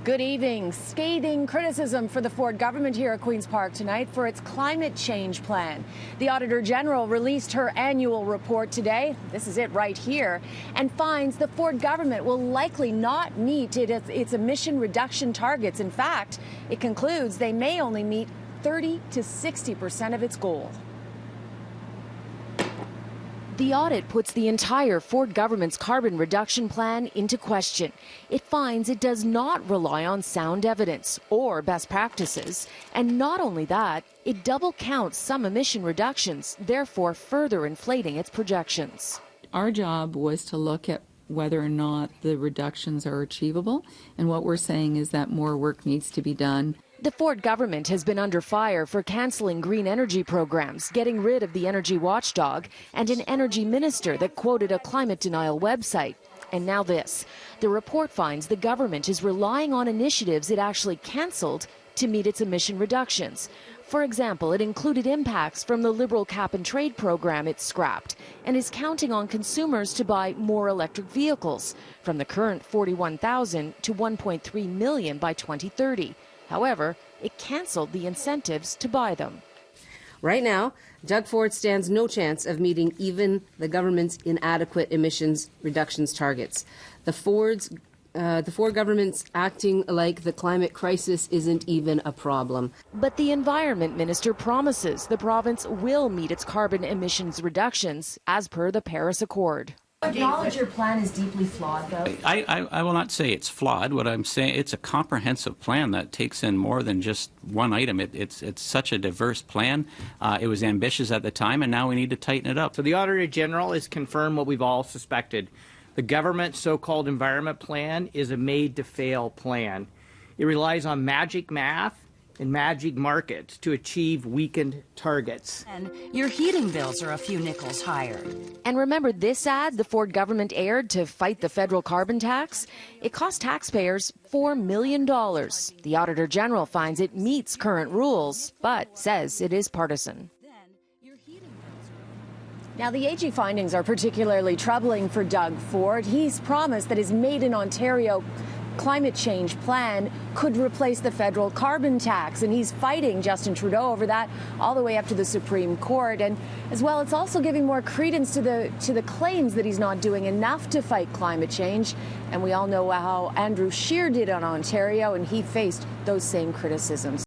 Good evening. Scathing criticism for the Ford government here at Queen's Park tonight for its climate change plan. The Auditor General released her annual report today. This is it right here, and finds the Ford government will likely not meet its emission reduction targets. In fact, it concludes they may only meet 30 to 60% of its goal. The audit puts the entire Ford government's carbon reduction plan into question. It finds it does not rely on sound evidence or best practices. And not only that, it double counts some emission reductions, therefore further inflating its projections. Our job was to look at whether or not the reductions are achievable. And what we're saying is that more work needs to be done. The Ford government has been under fire for cancelling green energy programs, getting rid of the energy watchdog, and an energy minister that quoted a climate denial website. And now this. The report finds the government is relying on initiatives it actually cancelled to meet its emission reductions. For example, it included impacts from the Liberal cap and trade program it scrapped and is counting on consumers to buy more electric vehicles, from the current 41,000 to 1.3 million by 2030. However, it cancelled the incentives to buy them. Right now, Doug Ford stands no chance of meeting even the government's inadequate emissions reductions targets. The Ford government's acting like the climate crisis isn't even a problem. But the Environment Minister promises the province will meet its carbon emissions reductions as per the Paris Accord. Acknowledge your plan is deeply flawed, though. I will not say it's flawed. What I'm saying, it's a comprehensive plan that takes in more than just one item. It's such a diverse plan. It was ambitious at the time, and now we need to tighten it up. So the Auditor General has confirmed what we've all suspected. The government's so-called environment plan is a made-to-fail plan. It relies on magic math and magic markets to achieve weakened targets. And your heating bills are a few nickels higher. And remember this ad the Ford government aired to fight the federal carbon tax? It cost taxpayers $4 million. The Auditor General finds it meets current rules, but says it is partisan. Now, the AG findings are particularly troubling for Doug Ford. He's promised that his Made in Ontario climate change plan could replace the federal carbon tax, and he's fighting Justin Trudeau over that all the way up to the Supreme Court. And as well, it's also giving more credence to the claims that he's not doing enough to fight climate change. And we all know how Andrew Scheer did on Ontario, and he faced those same criticisms.